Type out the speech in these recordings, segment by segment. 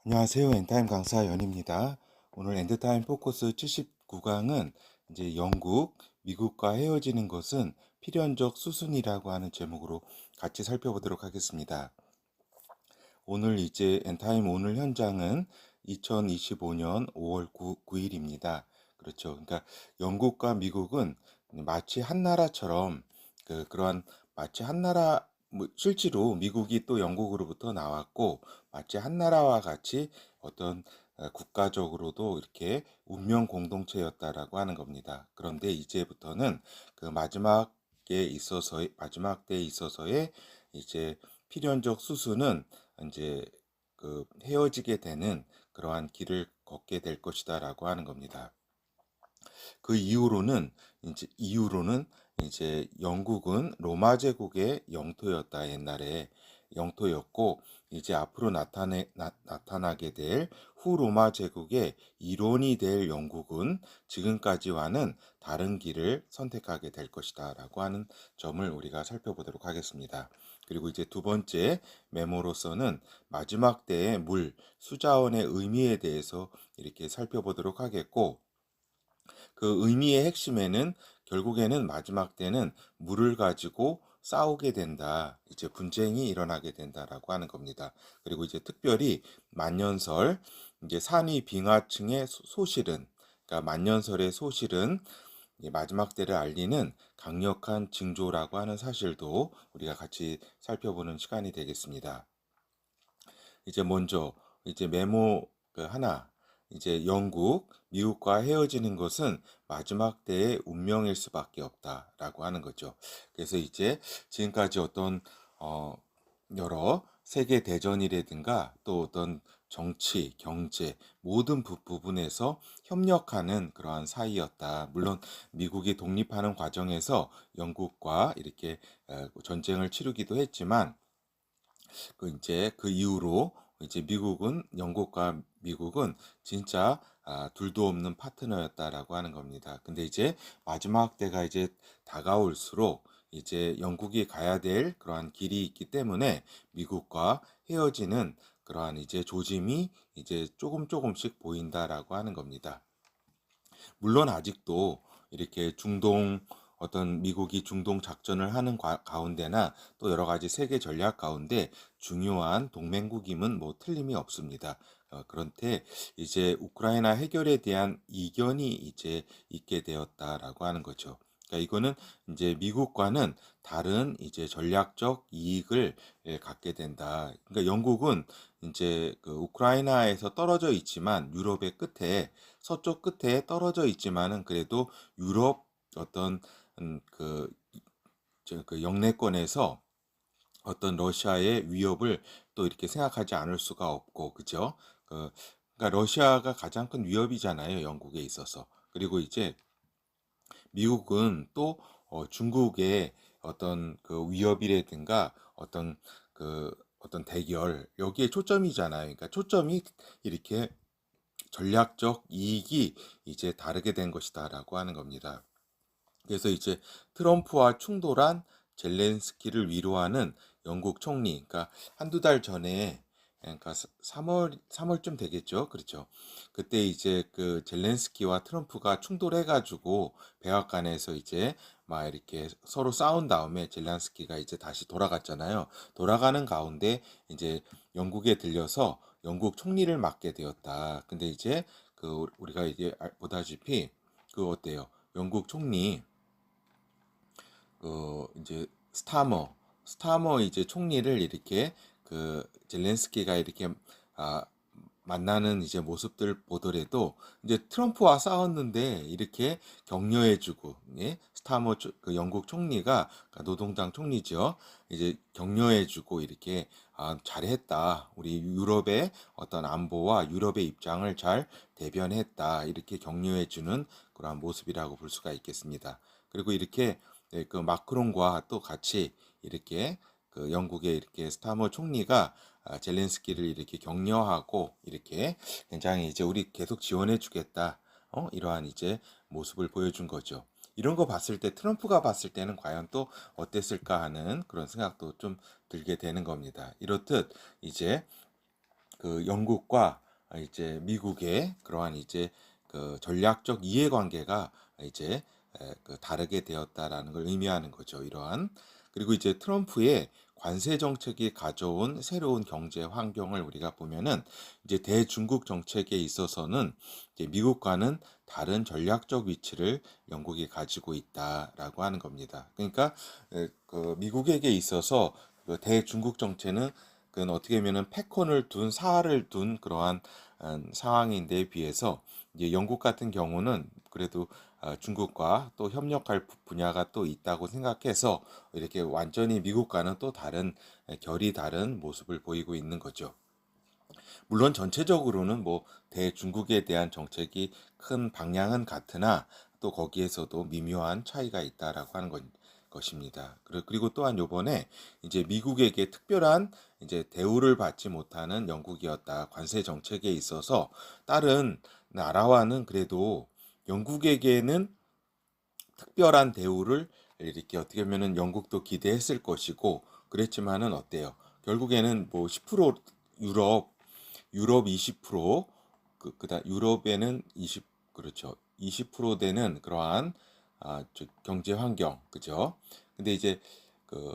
안녕하세요. 엔타임 강사 연입니다. 오늘 엔드타임 포커스 79강은 이제 영국, 미국과 헤어지는 것은 필연적 수순이라고 하는 제목으로 같이 살펴보도록 하겠습니다. 오늘 이제 엔타임 오늘 현장은 2025년 5월 9일입니다. 그렇죠. 그러니까 영국과 미국은 마치 한 나라처럼 그러한 마치 한 나라 실제로 미국이 또 영국으로부터 나왔고 마치 한 나라와 같이 어떤 국가적으로도 이렇게 운명 공동체였다라고 하는 겁니다. 그런데 이제부터는 그 마지막 때에 있어서의 이제 필연적 수순은 이제 헤어지게 되는 그러한 길을 걷게 될 것이다라고 하는 겁니다. 그 이후로는 이제 영국은 로마 제국의 영토였다. 옛날에 영토였고 이제 앞으로 나타나게 될 후 로마 제국의 일원이 될 영국은 지금까지와는 다른 길을 선택하게 될 것이다라고 하는 점을 우리가 살펴보도록 하겠습니다. 그리고 이제 두 번째 메모로서는 마지막 때의 수자원의 의미에 대해서 이렇게 살펴보도록 하겠고, 그 의미의 핵심에는 결국에는 마지막 때는 물을 가지고 싸우게 된다. 이제 분쟁이 일어나게 된다라고 하는 겁니다. 그리고 이제 특별히 만년설, 이제 산위 빙하층의 소실은, 그러니까 만년설의 소실은 마지막 때를 알리는 강력한 징조라고 하는 사실도 우리가 같이 살펴보는 시간이 되겠습니다. 이제 먼저 이제 메모 하나, 이제 영국, 미국과 헤어지는 것은 마지막 때의 운명일 수밖에 없다라고 하는 거죠. 그래서 이제 지금까지 어떤 어 여러 세계 대전이라든가 또 어떤 정치, 경제 모든 부분에서 협력하는 그러한 사이였다. 물론 미국이 독립하는 과정에서 영국과 이렇게 전쟁을 치르기도 했지만 이제 그 이후로 이제 영국과 미국은 진짜 둘도 없는 파트너였다라고 하는 겁니다. 근데 이제 마지막 때가 이제 다가올수록 이제 영국이 가야 될 그러한 길이 있기 때문에 미국과 헤어지는 그러한 이제 조짐이 이제 조금씩 보인다라고 하는 겁니다. 물론 아직도 이렇게 어떤 미국이 중동 작전을 하는 가운데나 또 여러 가지 세계 전략 가운데 중요한 동맹국임은 뭐 틀림이 없습니다. 그런데 이제 우크라이나 해결에 대한 이견이 이제 있게 되었다라고 하는 거죠. 그러니까 이거는 이제 미국과는 다른 이제 전략적 이익을 갖게 된다. 그러니까 영국은 이제 그 우크라이나에서 떨어져 있지만 유럽의 끝에 서쪽 끝에 떨어져 있지만은 그래도 유럽 어떤 그 영내권에서 어떤 러시아의 위협을 또 이렇게 생각하지 않을 수가 없고, 그죠? 그러니까 러시아가 가장 큰 위협이잖아요, 영국에 있어서. 그리고 이제 미국은 또 중국의 어떤 그 위협이라든가 어떤 대결 여기에 초점이잖아요. 그러니까 초점이 이렇게 전략적 이익이 이제 다르게 된 것이다라고 하는 겁니다. 그래서 이제 트럼프와 충돌한 젤렌스키를 위로하는 영국 총리, 그러니까 한두 달 전에, 그러니까 3월쯤 되겠죠. 그렇죠. 그때 이제 그 젤렌스키와 트럼프가 충돌해가지고 백악관에서 이제 막 이렇게 서로 싸운 다음에 젤렌스키가 이제 다시 돌아갔잖아요. 돌아가는 가운데 이제 영국에 들려서 영국 총리를 맡게 되었다. 근데 이제 우리가 이제 보다시피 어때요? 영국 총리 이제 스타머 이제 총리를 이렇게 젤렌스키가 이렇게 아 만나는 이제 모습들 보더라도 이제 트럼프와 싸웠는데 이렇게 격려해주고, 예? 그 영국 총리가, 그러니까 노동당 총리죠. 이제 격려해주고 이렇게 잘했다. 우리 유럽의 어떤 안보와 유럽의 입장을 잘 대변했다. 이렇게 격려해주는 그러한 모습이라고 볼 수가 있겠습니다. 그리고 이렇게 그 마크롱과 또 같이 이렇게 영국의 이렇게 스타머 총리가 젤렌스키를 이렇게 격려하고 이렇게 굉장히 이제 우리 계속 지원해 주겠다. 이러한 이제 모습을 보여준 거죠. 이런 거 봤을 때 트럼프가 봤을 때는 과연 또 어땠을까 하는 그런 생각도 좀 들게 되는 겁니다. 이렇듯 이제 그 영국과 이제 미국의 그러한 이제 그 전략적 이해관계가 이제 그 다르게 되었다라는 걸 의미하는 거죠. 이러한 그리고 이제 트럼프의 관세 정책이 가져온 새로운 경제 환경을 우리가 보면은 이제 대중국 정책에 있어서는 이제 미국과는 다른 전략적 위치를 영국이 가지고 있다라고 하는 겁니다. 그러니까 그 미국에게 있어서 그 대중국 정책은 그건 어떻게 보면은 패권을 둔 사활을 둔 그러한 상황인데 비해서 이제 영국 같은 경우는 그래도 중국과 또 협력할 분야가 또 있다고 생각해서 이렇게 완전히 미국과는 또 다른 결이 다른 모습을 보이고 있는 거죠. 물론 전체적으로는 뭐 대중국에 대한 정책이 큰 방향은 같으나 또 거기에서도 미묘한 차이가 있다라고 하는 것입니다. 그리고 또한 요번에 이제 미국에게 특별한 이제 대우를 받지 못하는 영국이었다. 관세 정책에 있어서 다른 나라와는 그래도 영국에게는 특별한 대우를 이렇게 어떻게 보면은 영국도 기대했을 것이고 그랬지만은 어때요? 결국에는 뭐 10% 유럽 20% 그다음 유럽에는 20 그렇죠. 20% 되는 그러한 경제 환경 그죠? 근데 이제 그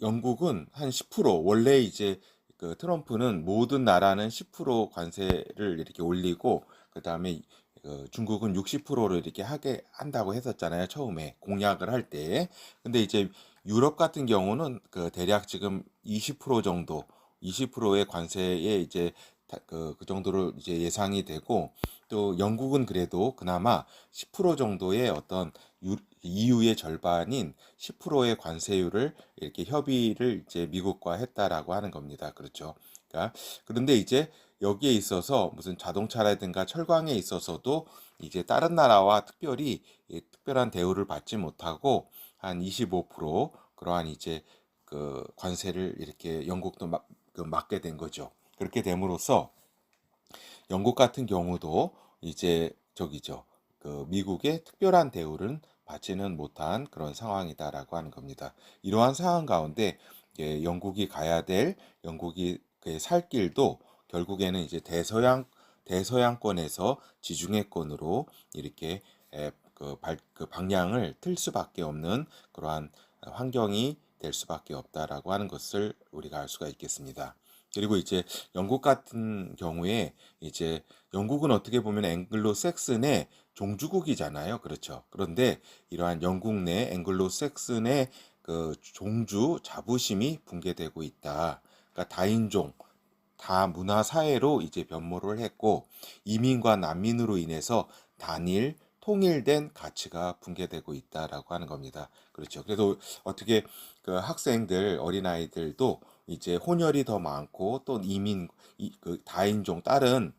영국은 한 10% 원래 이제 그 트럼프는 모든 나라는 10% 관세를 이렇게 올리고 그다음에 그 중국은 60%로 이렇게 하게 한다고 했었잖아요. 처음에 공약을 할 때. 근데 이제 유럽 같은 경우는 그 대략 지금 20% 정도 20%의 관세에 이제 그 정도로 이제 예상이 되고 또 영국은 그래도 그나마 10% 정도의 어떤 EU의 절반인 10%의 관세율을 이렇게 협의를 이제 미국과 했다라고 하는 겁니다. 그렇죠. 그러니까 그런데 이제 여기에 있어서 무슨 자동차라든가 철강에 있어서도 이제 다른 나라와 특별히 특별한 대우를 받지 못하고 한 25% 그러한 이제 그 관세를 이렇게 영국도 맞게 된 거죠. 그렇게 됨으로써 영국 같은 경우도 이제 저기죠. 그 미국의 특별한 대우를 받지는 못한 그런 상황이다라고 하는 겁니다. 이러한 상황 가운데 영국이 가야 될 영국이 그살 길도 결국에는 이제 대서양권에서 지중해권으로 이렇게 그 방향을 틀 수밖에 없는 그러한 환경이 될 수밖에 없다라고 하는 것을 우리가 알 수가 있겠습니다. 그리고 이제 영국 같은 경우에 이제 영국은 어떻게 보면 앵글로색슨의 종주국이잖아요. 그렇죠. 그런데 이러한 영국 내 앵글로색슨의 그 종주 자부심이 붕괴되고 있다. 그러니까 다인종, 다문화 사회로 이제 변모를 했고 이민과 난민으로 인해서 단일 통일된 가치가 붕괴되고 있다라고 하는 겁니다. 그렇죠. 그래도 어떻게 그 학생들 어린아이들도 이제 혼혈이 더 많고 또 그 다인종 다른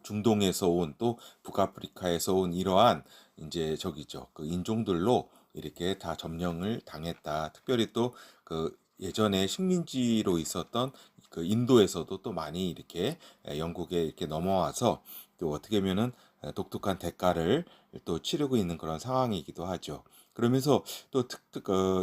중동에서 온 또 북아프리카에서 온 이러한 이제 저기죠. 그 인종들로 이렇게 다 점령을 당했다. 특별히 또 그 예전에 식민지로 있었던 그 인도에서도 또 많이 이렇게 영국에 이렇게 넘어와서 또 어떻게 보면은 독특한 대가를 또 치르고 있는 그런 상황이기도 하죠. 그러면서 또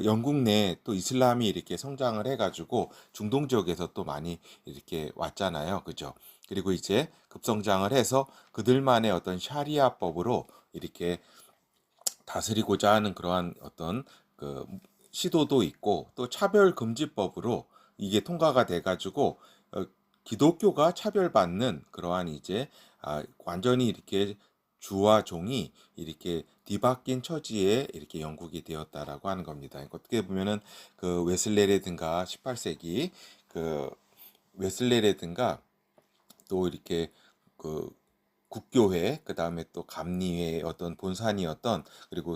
영국 내 또 이슬람이 이렇게 성장을 해가지고 중동 지역에서 또 많이 이렇게 왔잖아요. 그죠? 그리고 이제 급성장을 해서 그들만의 어떤 샤리아법으로 이렇게 다스리고자 하는 그러한 어떤 그 시도도 있고 또 차별금지법으로 이게 통과가 돼가지고 어, 기독교가 차별받는 그러한 이제 완전히 이렇게 주와 종이 이렇게 뒤바뀐 처지에 이렇게 영국이 되었다라고 하는 겁니다. 그러니까 어떻게 보면은 그 웨슬레라든가 18세기 그 웨슬레라든가 또 이렇게 그 국교회, 그 다음에 또 감리회 어떤 본산이었던 그리고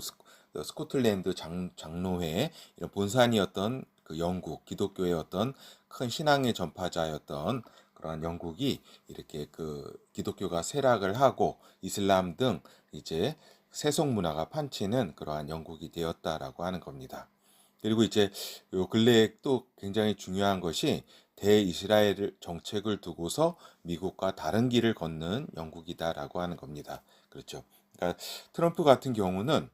스코틀랜드 장로회 이런 본산이었던 그 영국 기독교의 어떤 큰 신앙의 전파자였던 그러한 영국이 이렇게 그 기독교가 쇠락을 하고 이슬람 등 이제 세속 문화가 판치는 그러한 영국이 되었다라고 하는 겁니다. 그리고 이제 요 근래에 또 굉장히 중요한 것이 대이스라엘 정책을 두고서 미국과 다른 길을 걷는 영국이다라고 하는 겁니다. 그렇죠. 그러니까 트럼프 같은 경우는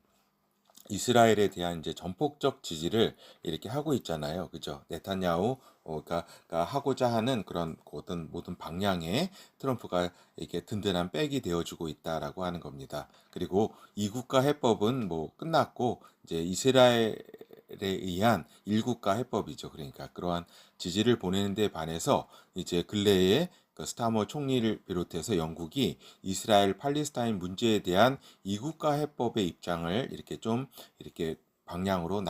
이스라엘에 대한 이제 전폭적 지지를 이렇게 하고 있잖아요. 그죠? 네타냐후 그러니까 하고자 하는 그런 어떤 모든 방향에 트럼프가 이렇게 든든한 백이 되어주고 있다라고 하는 겁니다. 그리고 이국가 해법은 뭐 끝났고 이제 이스라엘에 의한 일국가 해법이죠. 그러니까 그러한 지지를 보내는 데 반해서 이제 근래에 그 스타머 총리를 비롯해서 영국이 이스라엘 팔레스타인 문제에 대한 이국가 해법의 입장을 이렇게 좀 이렇게 방향으로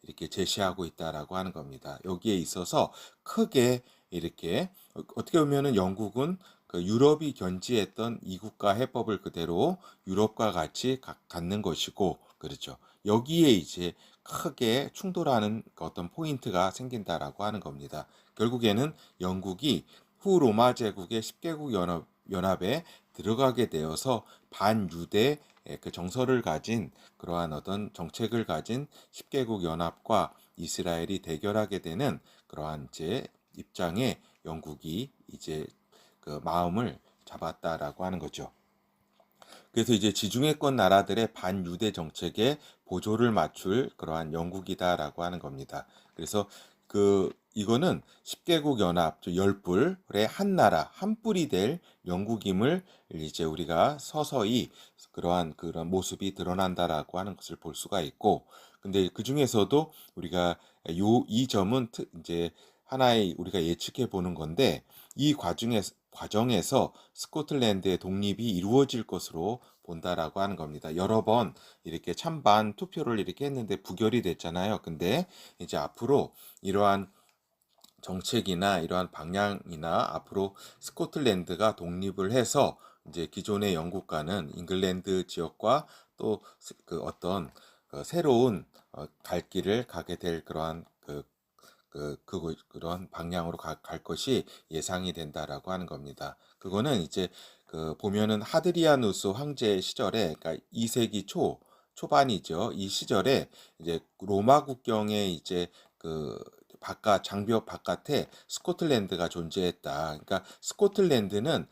이렇게 제시하고 있다라고 하는 겁니다. 여기에 있어서 크게 이렇게 어떻게 보면은 영국은 그 유럽이 견지했던 이국가 해법을 그대로 유럽과 같이 갖는 것이고, 그렇죠. 여기에 이제 크게 충돌하는 어떤 포인트가 생긴다라고 하는 겁니다. 결국에는 영국이 후 로마 제국의 10개국 연합에 들어가게 되어서 반유대 그 정서를 가진 그러한 어떤 정책을 가진 10개국 연합과 이스라엘이 대결하게 되는 그러한 제 입장에 영국이 이제 그 마음을 잡았다라고 하는 거죠. 그래서 이제 지중해권 나라들의 반유대 정책에 보조를 맞출 그러한 영국이다라고 하는 겁니다. 그래서 이거는 10개국 연합, 10뿔의 한 나라, 한 뿔이 될 영국임을 이제 우리가 서서히 그런 모습이 드러난다라고 하는 것을 볼 수가 있고, 근데 그 중에서도 우리가 이 점은 이제 하나의 우리가 예측해 보는 건데, 이 과정에서 스코틀랜드의 독립이 이루어질 것으로 본다라고 하는 겁니다. 여러 번 이렇게 찬반 투표를 이렇게 했는데 부결이 됐잖아요. 근데 이제 앞으로 이러한 정책이나 이러한 방향이나 앞으로 스코틀랜드가 독립을 해서 이제 기존의 영국과는 잉글랜드 지역과 또 그 어떤 새로운 갈 길을 가게 될 그러한 그런 방향으로 갈 것이 예상이 된다라고 하는 겁니다. 그거는 이제 보면은 하드리아누스 황제 시절에, 그러니까 2세기 초반이죠. 이 시절에 이제 로마 국경에 이제 장벽 바깥에 스코틀랜드가 존재했다. 그러니까 스코틀랜드는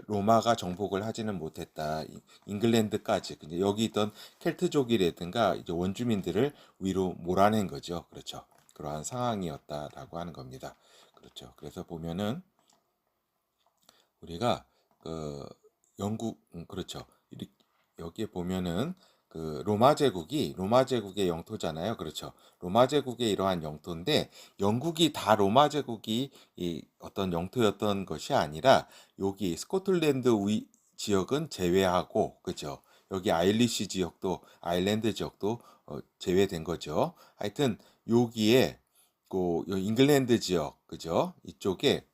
로마가 정복을 하지는 못했다. 잉글랜드까지. 근데 여기 있던 켈트족이라든가 이제 원주민들을 위로 몰아낸 거죠. 그렇죠. 그러한 상황이었다라고 하는 겁니다. 그렇죠. 그래서 보면은 우리가 그 그렇죠. 여기에 보면은 로마 제국의 영토잖아요. 그렇죠. 로마 제국의 이러한 영토인데 영국이 다 로마 제국이 이 어떤 영토였던 것이 아니라 여기 스코틀랜드 지역은 제외하고, 그렇죠. 여기 아일랜드 지역도 제외된 거죠. 하여튼 여기에 잉글랜드 지역, 그죠? 이쪽에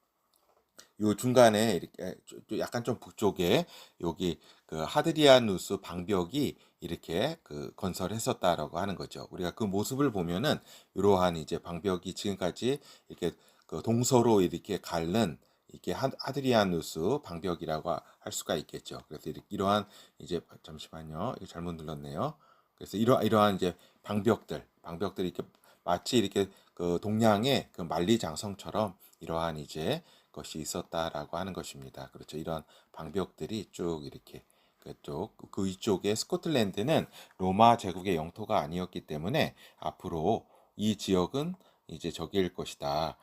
요 중간에 이렇게 약간 좀 북쪽에 여기 하드리아누스 방벽이 이렇게 건설했었다라고 하는 거죠. 우리가 그 모습을 보면은 이러한 이제 방벽이 지금까지 이렇게 동서로 이렇게 갈른 이게 하드리아누스 방벽이라고 할 수가 있겠죠. 그래서 이러한 이제 잠시만요. 이거 잘못 눌렀네요. 그래서 이러한 이제 방벽들이 이렇게 마치 이렇게 동양의 만리장성처럼 이러한 이제 것이 있었다라고 하는 것입니다. 그렇죠. 이런 방벽들이 쭉 이렇게 그 위쪽에 스코틀랜드는 로마 제국의 영토가 아니었기 때문에 앞으로 이 지역은 이제 저기일 것이다.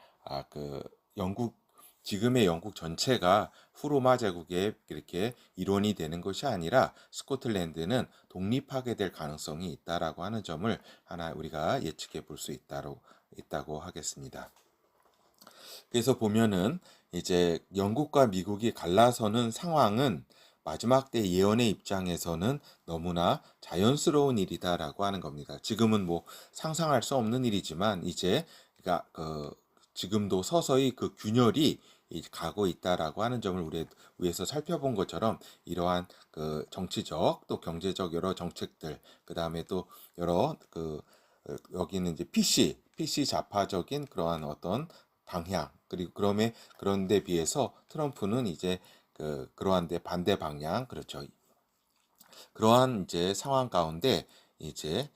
영국 지금의 영국 전체가 후로마 제국에 이렇게 일원이 되는 것이 아니라 스코틀랜드는 독립하게 될 가능성이 있다라고 하는 점을 하나 우리가 예측해 볼 수 있다고 하겠습니다. 그래서 보면은 이제 영국과 미국이 갈라서는 상황은 마지막 때 예언의 입장에서는 너무나 자연스러운 일이다라고 하는 겁니다. 지금은 뭐 상상할 수 없는 일이지만 이제 그러니까 지금도 서서히 그 균열이 가고 있다라고 하는 점을 우리 위해서 살펴본 것처럼 이러한 정치적 또 경제적 여러 정책들, 그 다음에 또 여러 여기는 이제 PC 좌파적인 그러한 어떤 방향, 그리고 그런데 비해서 트럼프는 이제 그러한데 반대 방향, 그렇죠. 그러한 이제 상황 가운데 이제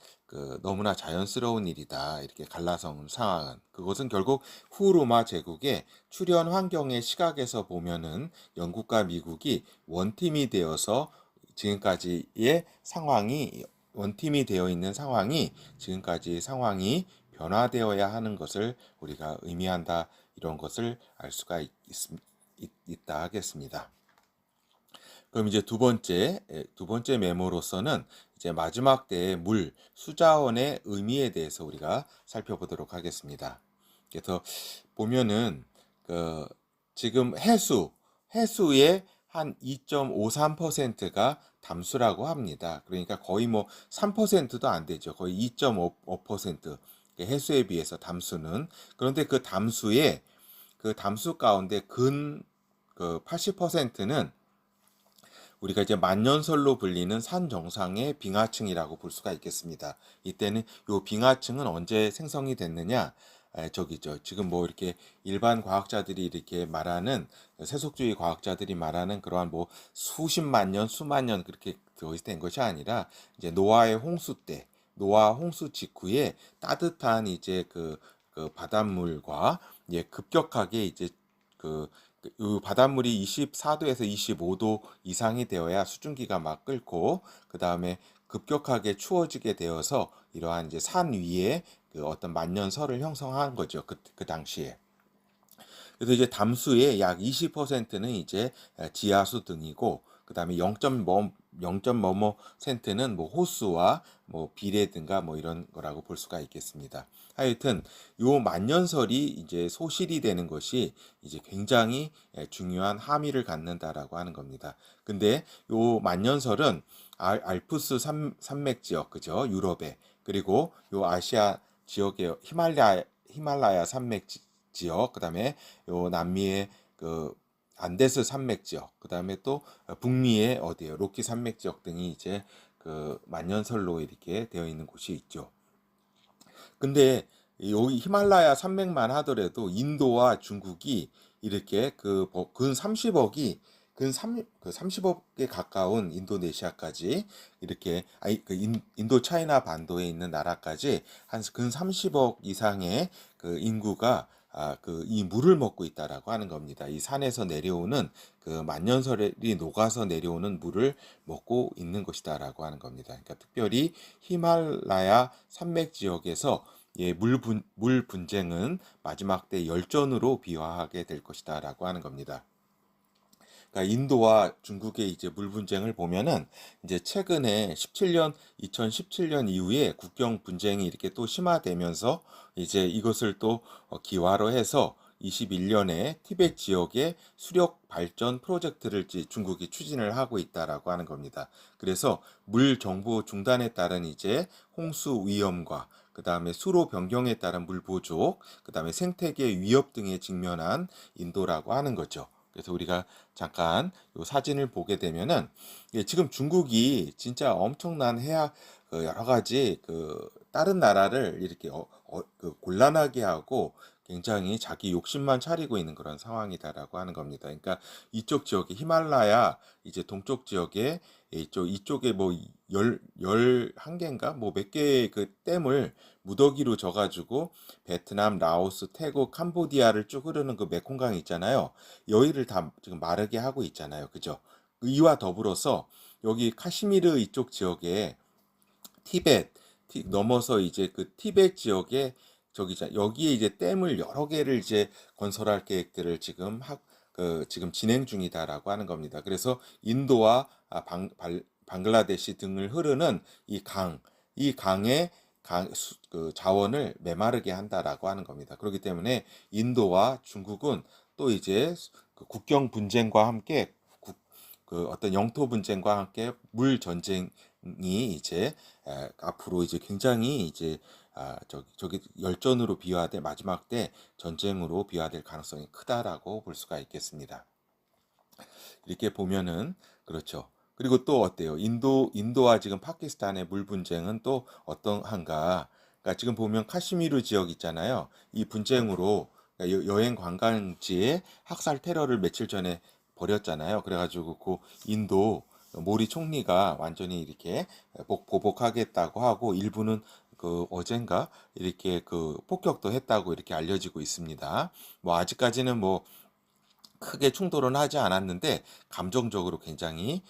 너무나 자연스러운 일이다. 이렇게 갈라선 상황은 그것은 결국 후로마 제국의 출현 환경의 시각에서 보면은 영국과 미국이 원팀이 되어서 지금까지의 상황이 원팀이 되어 있는 상황이 지금까지 상황이 변화되어야 하는 것을 우리가 의미한다. 이런 것을 알 수가 있다 하겠습니다. 그럼 이제 두 번째 메모로서는 이제 마지막 때의 물, 수자원의 의미에 대해서 우리가 살펴보도록 하겠습니다. 그래서 보면은 그 지금 해수의 한 2.53%가 담수라고 합니다. 그러니까 거의 뭐 3%도 안 되죠. 거의 2.5% 해수에 비해서 담수는. 그런데 그 담수 가운데 근 그 80%는 우리가 이제 만년설로 불리는 산 정상의 빙하층이라고 볼 수가 있겠습니다. 이때는 요 빙하층은 언제 생성이 됐느냐? 지금 뭐 이렇게 일반 과학자들이 이렇게 말하는 세속주의 과학자들이 말하는 그러한 뭐 수십만 년, 수만 년 그렇게 된 것이 아니라 이제 노아 홍수 직후에 따뜻한 이제 그 바닷물과 급격하게 이제 그 이 바닷물이 24도에서 25도 이상이 되어야 수증기가 막 끓고 그 다음에 급격하게 추워지게 되어서 이러한 이제 산 위에 그 어떤 만년설을 형성한 거죠. 그 당시에. 그래서 이제 담수의 약 20%는 이제 지하수 등이고 그다음에 0.뭐뭐 센트는 뭐 호수와 뭐 비례 등가 뭐 이런 거라고 볼 수가 있겠습니다. 하여튼 요 만년설이 이제 소실이 되는 것이 이제 굉장히 중요한 함의를 갖는다라고 하는 겁니다. 근데 요 만년설은 알프스 산맥 지역 그죠? 유럽에 그리고 요 아시아 지역의 히말라야 산맥 지역, 그다음에 요 남미의 그 안데스 산맥 지역, 그다음에 또 북미의 어디요 로키 산맥 지역 등이 이제 그 만년설로 이렇게 되어 있는 곳이 있죠. 근데 여기 히말라야 산맥만 하더라도 인도와 중국이 이렇게 근 30억이 그 30억에 가까운 인도네시아까지 이렇게 인도 차이나 반도에 있는 나라까지 한 근 30억 이상의 그 인구가 이 물을 먹고 있다라고 하는 겁니다. 이 산에서 내려오는 그 만년설이 녹아서 내려오는 물을 먹고 있는 것이다라고 하는 겁니다. 그러니까 특별히 히말라야 산맥 지역에서 물 분쟁은 마지막 때 열전으로 비화하게 될 것이다라고 하는 겁니다. 그러니까 인도와 중국의 이제 물 분쟁을 보면은 이제 최근에 2017년 이후에 국경 분쟁이 이렇게 또 심화되면서 이제 이것을 또 기화로 해서 21년에 티베트 지역의 수력 발전 프로젝트를 중국이 추진을 하고 있다라고 하는 겁니다. 그래서 물 정보 중단에 따른 이제 홍수 위험과 그 다음에 수로 변경에 따른 물 부족, 그 다음에 생태계 위협 등에 직면한 인도라고 하는 거죠. 그래서 우리가 잠깐 요 사진을 보게 되면은 지금 중국이 진짜 엄청난 여러 가지 다른 나라를 이렇게 곤란하게 하고 굉장히 자기 욕심만 차리고 있는 그런 상황이다라고 하는 겁니다. 그러니까 이쪽 지역에 히말라야 이제 동쪽 지역에 이쪽에 뭐 한 개인가 뭐 몇 개의 그 댐을 무더기로 져가지고 베트남, 라오스, 태국, 캄보디아를 쭉 흐르는 그 메콩강 있잖아요. 여기를 다 지금 마르게 하고 있잖아요. 그죠? 이와 더불어서 여기 카시미르 이쪽 지역에 티벳 넘어서 이제 그 티벳 지역에 여기에 이제 댐을 여러 개를 이제 건설할 계획들을 지금 진행 중이다라고 하는 겁니다. 그래서 인도와 방글라데시 등을 흐르는 이 강의 그 자원을 메마르게 한다라고 하는 겁니다. 그렇기 때문에 인도와 중국은 또 이제 그 국경 분쟁과 함께 그 어떤 영토 분쟁과 함께 물 전쟁이 이제 앞으로 이제 굉장히 이제 저기 열전으로 비화될 마지막 때 전쟁으로 비화될 가능성이 크다라고 볼 수가 있겠습니다. 이렇게 보면은 그렇죠. 그리고 또 어때요? 인도와 지금 파키스탄의 물 분쟁은 또 어떠한가? 그러니까 지금 보면 카시미르 지역 있잖아요. 이 분쟁으로 그러니까 여행 관광지에 학살 테러를 며칠 전에 벌였잖아요. 그래가지고 그 인도 모리 총리가 완전히 이렇게 보복하겠다고 하고 일부는 그 어젠가 이렇게 그 폭격도 했다고 이렇게 알려지고 있습니다. 뭐 아직까지는 뭐 크게 충돌은 하지 않았는데 감정적으로 굉장히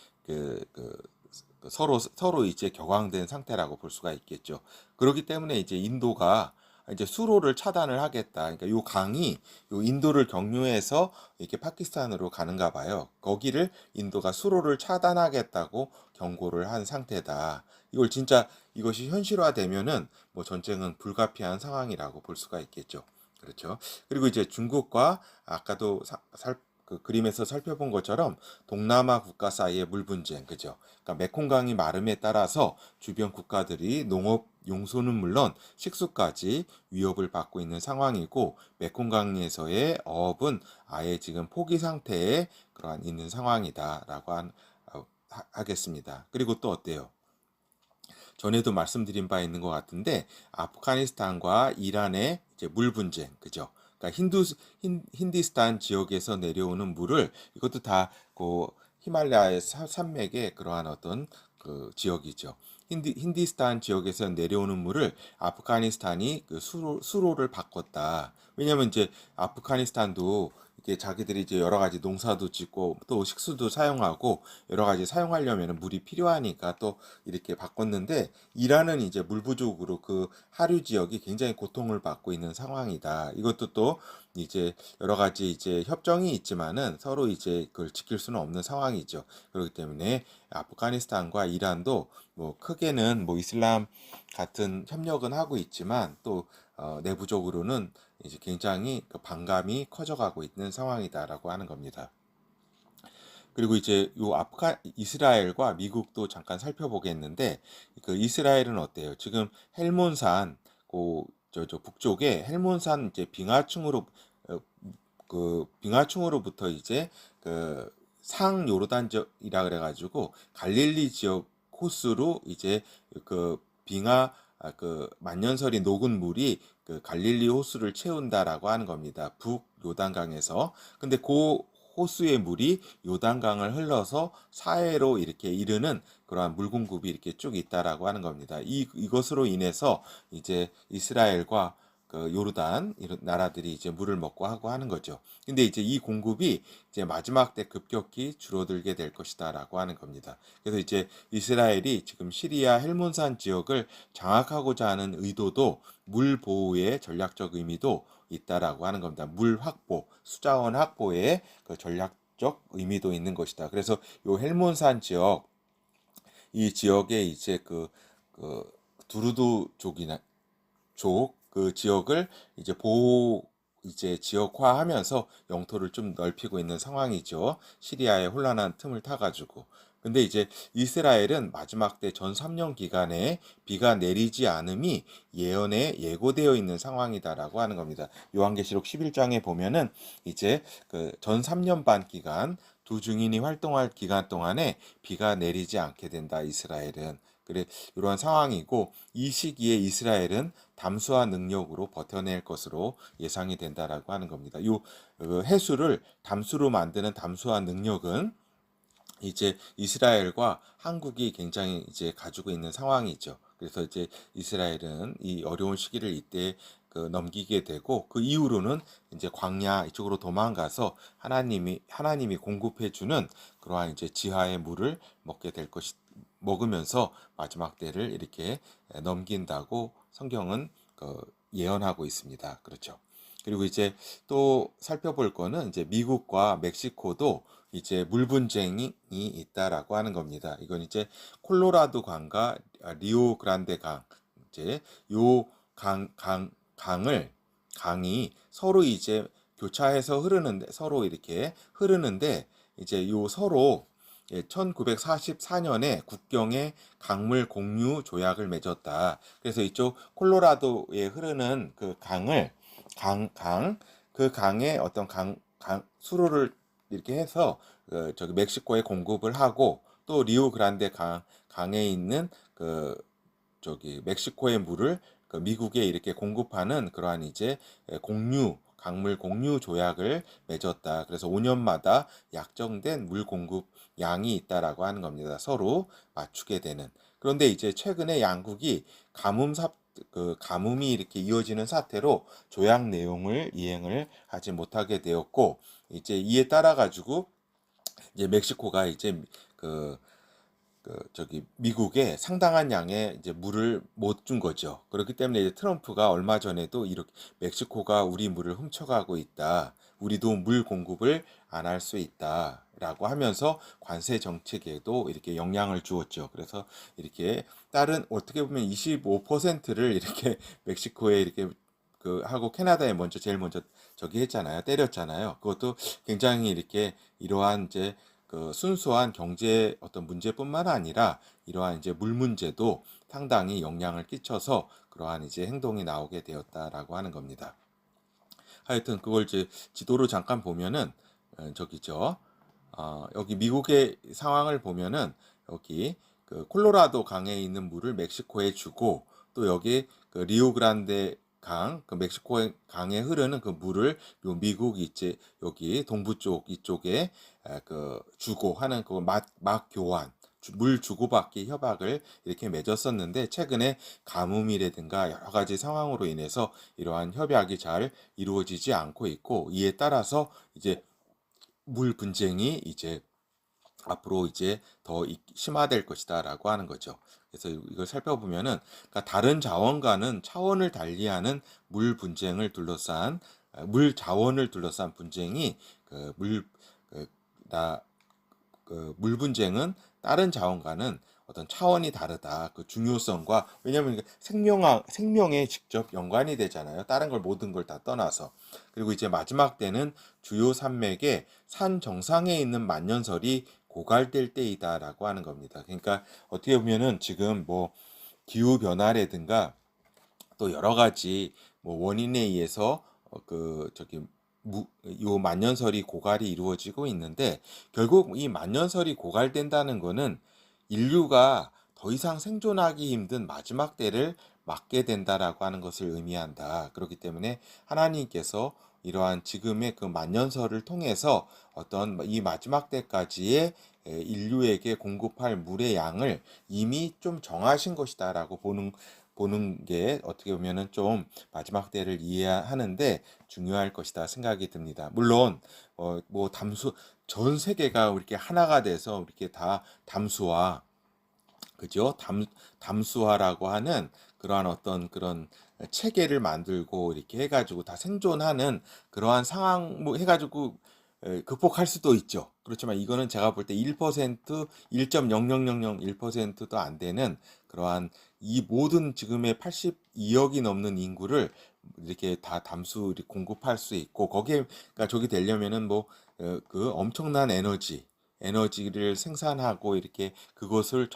서로 이제 격앙된 상태라고 볼 수가 있겠죠. 그렇기 때문에 이제 인도가 이제 수로를 차단을 하겠다. 그러니까 요 강이 요 인도를 경유해서 이렇게 파키스탄으로 가는가 봐요. 거기를 인도가 수로를 차단하겠다고 경고를 한 상태다. 이걸 진짜 이것이 현실화되면은 뭐 전쟁은 불가피한 상황이라고 볼 수가 있겠죠. 그렇죠. 그리고 이제 중국과 아까도 그 그림에서 살펴본 것처럼 동남아 국가 사이의 물 분쟁, 그죠? 그러니까 메콩강이 마름에 따라서 주변 국가들이 농업 용소는 물론 식수까지 위협을 받고 있는 상황이고 메콩강에서의 어업은 아예 지금 포기 상태에 그러한 있는 상황이다라고 하겠습니다. 그리고 또 어때요? 전에도 말씀드린 바 있는 것 같은데 아프가니스탄과 이란의 이제 물 분쟁, 그죠? 그러니까 힌디스탄 지역에서 내려오는 물을 이것도 다그 히말라야 산맥의 그러한 어떤 그 지역이죠. 힌디스탄 지역에서 내려오는 물을 아프가니스탄이 그 수로를 바꿨다. 왜냐면 이제 아프가니스탄도 이게 자기들이 이제 여러 가지 농사도 짓고 또 식수도 사용하고 여러 가지 사용하려면 물이 필요하니까 또 이렇게 바꿨는데 이란은 이제 물 부족으로 그 하류 지역이 굉장히 고통을 받고 있는 상황이다. 이것도 또 이제 여러 가지 이제 협정이 있지만은 서로 이제 그걸 지킬 수는 없는 상황이죠. 그렇기 때문에 아프가니스탄과 이란도 뭐 크게는 뭐 이슬람 같은 협력은 하고 있지만 또 내부적으로는 이제 굉장히 그 반감이 커져가고 있는 상황이다라고 하는 겁니다. 그리고 이제 요 이스라엘과 미국도 잠깐 살펴보겠는데 그 이스라엘은 어때요? 지금 헬몬산 저 북쪽에 헬몬산 이제 어, 그 빙하층으로부터 이제 그 상요르단 지역이라 그래가지고 갈릴리 지역 코스로 이제 그 그 만년설이 녹은 물이 그 갈릴리 호수를 채운다라고 하는 겁니다. 북 요단강에서. 근데 그 호수의 물이 요단강을 흘러서 사해로 이렇게 이르는 그러한 물 공급이 이렇게 쭉 있다라고 하는 겁니다. 이것으로 인해서 이제 이스라엘과 그 요르단 이런 나라들이 이제 물을 먹고 하고 하는 거죠. 근데 이제 이 공급이 이제 마지막 때 급격히 줄어들게 될 것이다라고 하는 겁니다. 그래서 이제 이스라엘이 지금 시리아 헬몬산 지역을 장악하고자 하는 의도도 물 보호의 전략적 의미도 있다라고 하는 겁니다. 물 확보, 수자원 확보의 그 전략적 의미도 있는 것이다. 그래서 요 헬몬산 지역 이 지역에 이제 그 두루두족이나 족 그 지역을 이제 보호 이제 지역화하면서 영토를 좀 넓히고 있는 상황이죠. 시리아의 혼란한 틈을 타가지고. 근데 이제 이스라엘은 마지막 때 전 3년 기간에 비가 내리지 않음이 예언에 예고되어 있는 상황이다라고 하는 겁니다. 요한계시록 11장에 보면은 이제 그 전 3년 반 기간 두 증인이 활동할 기간 동안에 비가 내리지 않게 된다. 이스라엘은. 그래 이러한 상황이고 이 시기에 이스라엘은 담수화 능력으로 버텨낼 것으로 예상이 된다라고 하는 겁니다. 해수를 담수로 만드는 담수화 능력은 이제 이스라엘과 한국이 굉장히 이제 가지고 있는 상황이죠. 그래서 이제 이스라엘은 이 어려운 시기를 이때 넘기게 되고 그 이후로는 이제 광야 이쪽으로 도망가서 하나님이 공급해 주는 그러한 이제 지하의 물을 먹게 될 것이 먹으면서 마지막 때를 이렇게 넘긴다고 성경은 예언하고 있습니다. 그렇죠. 그리고 이제 또 살펴볼 거는 이제 미국과 멕시코도 이제 물 분쟁이 있다라고 하는 겁니다. 이건 이제 콜로라도 강과 리오 그란데 강 이제 요 강이 서로 이제 교차해서 흐르는데 서로 이렇게 흐르는데 이제 요 서로 1944년에 국경에 강물 공유 조약을 맺었다. 그래서 이쪽 콜로라도에 흐르는 그 그 강에 어떤 수로를 이렇게 해서 저기 멕시코에 공급을 하고 또 리오 그란데 강에 있는 그 저기 멕시코의 물을 그 미국에 이렇게 공급하는 그러한 이제 강물 공유 조약을 맺었다. 그래서 5년마다 약정된 물 공급 양이 있다라고 하는 겁니다. 서로 맞추게 되는. 그런데 이제 최근에 양국이 가뭄이 이렇게 이어지는 사태로 조약 내용을 이행을 하지 못하게 되었고 이제 이에 따라 가지고 이제 멕시코가 이제 그 미국에 상당한 양의 이제 물을 못 준 거죠. 그렇기 때문에 이제 트럼프가 얼마 전에도 이렇게 멕시코가 우리 물을 훔쳐가고 있다. 우리도 물 공급을 안 할 수 있다라고 하면서 관세 정책에도 이렇게 영향을 주었죠. 그래서 이렇게 다른 어떻게 보면 25%를 이렇게 멕시코에 이렇게 하고 캐나다에 먼저 제일 먼저 저기 했잖아요. 때렸잖아요. 그것도 굉장히 이렇게 이러한 이제 순수한 경제 어떤 문제뿐만 아니라 이러한 이제 물 문제도 상당히 영향을 끼쳐서 그러한 이제 행동이 나오게 되었다라고 하는 겁니다. 하여튼 그걸 이제 지도로 잠깐 보면은 저기죠. 여기 미국의 상황을 보면은 여기 콜로라도 강에 있는 물을 멕시코에 주고 또 여기 리오그란데 강, 멕시코 강에 흐르는 그 물을 요 미국 이제 여기 동부 쪽 이쪽에 주고 하는 막 교환, 물 주고받기 협약을 이렇게 맺었었는데 최근에 가뭄이라든가 여러 가지 상황으로 인해서 이러한 협약이 잘 이루어지지 않고 있고 이에 따라서 이제 물 분쟁이 이제 앞으로 이제 더 심화될 것이다라고 하는 거죠. 그래서 이걸 살펴보면은 그러니까 다른 자원과는 차원을 달리하는 물 분쟁을 둘러싼 물 자원을 둘러싼 분쟁이 그물 물 분쟁은 다른 자원과는 어떤 차원이 다르다. 그 중요성과 왜냐하면 생명에 직접 연관이 되잖아요. 다른 걸 모든 걸 다 떠나서. 그리고 이제 마지막 때는 주요 산맥의 산 정상에 있는 만년설이 고갈될 때이다라고 하는 겁니다. 그러니까 어떻게 보면은 지금 뭐 기후 변화라든가 또 여러 가지 뭐 원인에 의해서 요 만년설이 고갈이 이루어지고 있는데 결국 이 만년설이 고갈된다는 거는 인류가 더 이상 생존하기 힘든 마지막 때를 맞게 된다라고 하는 것을 의미한다. 그렇기 때문에 하나님께서 이러한 지금의 그 만년설을 통해서 어떤 이 마지막 때까지의 인류에게 공급할 물의 양을 이미 좀 정하신 것이다라고 보는 게 어떻게 보면은 좀 마지막 때를 이해하는데 중요할 것이다 생각이 듭니다. 물론 뭐 전 세계가 이렇게 하나가 돼서 이렇게 다 담수화 그죠? 담수화라고 하는 그러한 어떤 그런 체계를 만들고 이렇게 해가지고 다 생존하는 그러한 상황 뭐 해가지고 극복할 수도 있죠. 그렇지만 이거는 제가 볼 때 1%, 1.0001%도 안 되는 그러한 이 모든 지금의 82억이 넘는 인구를 이렇게 다 담수 공급할 수 있고 거기에 그러니까 저기 되려면은 뭐 그 엄청난 에너지를 생산하고 이렇게 그것을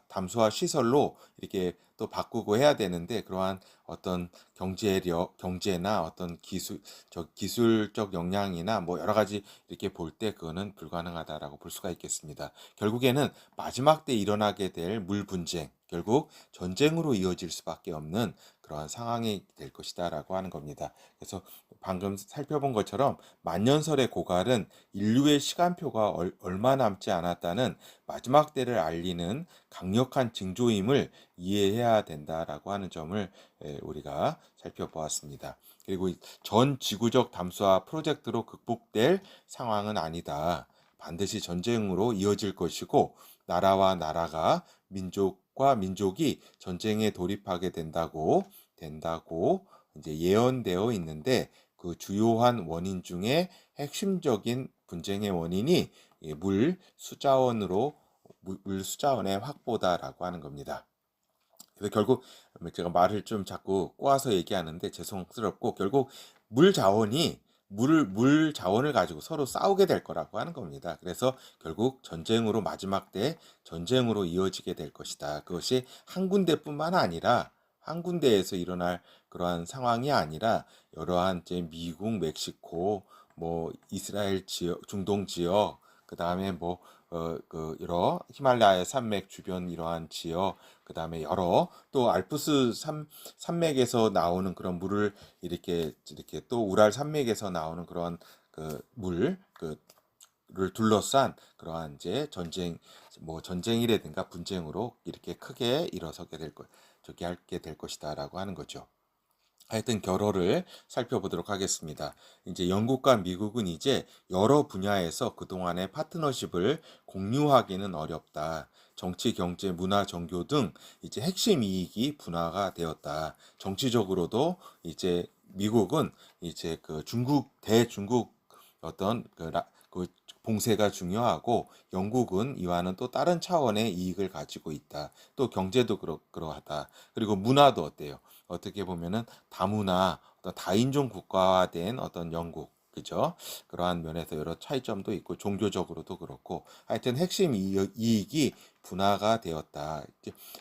담수화 시설로 이렇게 또 바꾸고 해야 되는데 그러한 어떤 경제나 어떤 기술적 역량이나 뭐 여러 가지 이렇게 볼 때 그거는 불가능하다라고 볼 수가 있겠습니다. 결국에는 마지막 때 일어나게 될 물 분쟁, 결국 전쟁으로 이어질 수밖에 없는 그러한 상황이 될 것이다라고 하는 겁니다. 그래서 방금 살펴본 것처럼 만년설의 고갈은 인류의 시간표가 얼마 남지 않았다는 마지막 때를 알리는 강력한 징조임을 이해해야 된다라고 하는 점을 우리가 살펴보았습니다. 그리고 전 지구적 담수화 프로젝트로 극복될 상황은 아니다. 반드시 전쟁으로 이어질 것이고 나라와 나라가 민족과 민족이 전쟁에 돌입하게 된다고 이제 예언되어 있는데 그 주요한 원인 중에 핵심적인 분쟁의 원인이 물 수자원의 확보다라고 하는 겁니다. 그래서 결국 제가 말을 좀 자꾸 꼬아서 얘기하는데 죄송스럽고 결국 물 자원을 가지고 서로 싸우게 될 거라고 하는 겁니다. 그래서 결국 마지막 때 전쟁으로 이어지게 될 것이다. 그것이 한 군데뿐만 아니라 한 군데에서 일어날 그러한 상황이 아니라 여러한 이제 미국, 멕시코, 뭐 이스라엘 지역, 중동 지역, 그 다음에 뭐 여러 히말라야 산맥 주변 이러한 지역, 그 다음에 여러 또 알프스 산맥에서 나오는 그런 물을 이렇게 또 우랄 산맥에서 나오는 그런 를 둘러싼 그러한 이제 전쟁이라든가 분쟁으로 이렇게 크게 일어서게 될 저기 하게 될 것이다라고 하는 거죠. 하여튼 결어를 살펴보도록 하겠습니다. 이제 영국과 미국은 이제 여러 분야에서 그동안의 파트너십을 공유하기는 어렵다. 정치, 경제, 문화, 종교 등 이제 핵심 이익이 분화가 되었다. 정치적으로도 이제 미국은 이제 그 대중국 어떤 그 봉쇄가 중요하고 영국은 이와는 또 다른 차원의 이익을 가지고 있다. 또 경제도 그러하다. 그리고 문화도 어때요? 어떻게 보면은 다문화, 어떤 다인종 국가화된 어떤 영국, 그죠? 그러한 면에서 여러 차이점도 있고 종교적으로도 그렇고 하여튼 핵심 이익이 분화가 되었다.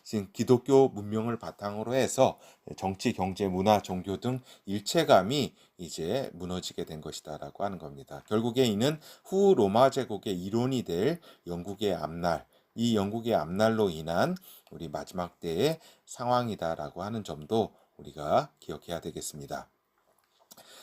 지금 기독교 문명을 바탕으로 해서 정치, 경제, 문화, 종교 등 일체감이 이제 무너지게 된 것이다라고 하는 겁니다. 결국에 이는 후 로마 제국의 일원이 될 영국의 앞날, 이 영국의 앞날로 인한 우리 마지막 때의 상황이다라고 하는 점도 우리가 기억해야 되겠습니다.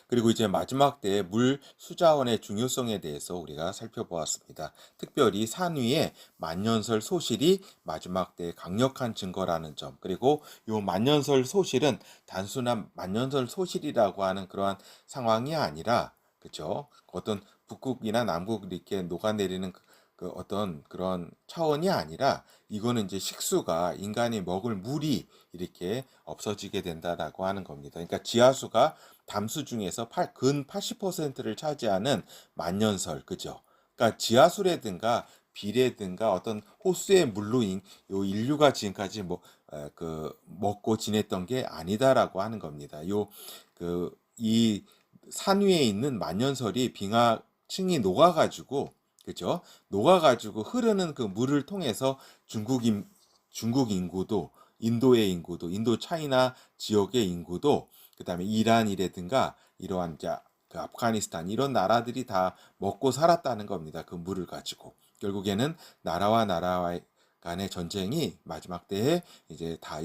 그리고 이제 마지막 때의 물 수자원의 중요성에 대해서 우리가 살펴보았습니다. 특별히 산 위의 만년설 소실이 마지막 때의 강력한 증거라는 점, 그리고 이 만년설 소실은 단순한 만년설 소실이라고 하는 그러한 상황이 아니라, 그죠? 어떤 북극이나 남극 이렇게 녹아내리는 그 어떤 그런 차원이 아니라 이거는 이제 식수가 인간이 먹을 물이 이렇게 없어지게 된다라고 하는 겁니다. 그러니까 지하수가 담수 중에서 근 80%를 차지하는 만년설, 그죠? 그러니까 지하수라든가 비라든가 어떤 호수의 물로 요 인류가 지금까지 먹고 지냈던 게 아니다라고 하는 겁니다. 이 산 위에 있는 만년설이 빙하층이 녹아가지고, 그죠? 녹아가지고 흐르는 그 물을 통해서 중국 인구도, 인도의 인구도, 인도 차이나 지역의 인구도, 그 다음에 이란이라든가 이러한 그 아프가니스탄 이런 나라들이 다 먹고 살았다는 겁니다. 그 물을 가지고. 결국에는 나라와 나라 간의 전쟁이 마지막 때에 이제 다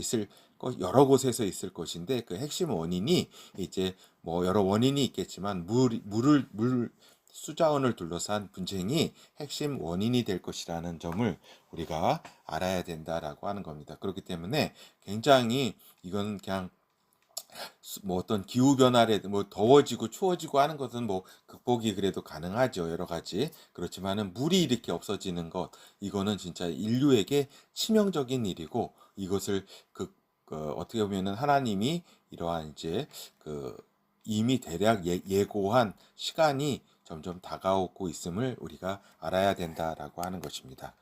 여러 곳에서 있을 것인데 그 핵심 원인이 이제 뭐 여러 원인이 있겠지만 물 수자원을 둘러싼 분쟁이 핵심 원인이 될 것이라는 점을 우리가 알아야 된다라고 하는 겁니다. 그렇기 때문에 굉장히 이건 그냥 뭐 어떤 기후 변화라든 뭐 더워지고 추워지고 하는 것은 뭐 극복이 그래도 가능하죠. 여러 가지. 그렇지만은 물이 이렇게 없어지는 것 이거는 진짜 인류에게 치명적인 일이고 이것을 어떻게 보면은 하나님이 이러한 이제 그 이미 대략 예고한 시간이 점점 다가오고 있음을 우리가 알아야 된다라고 하는 것입니다.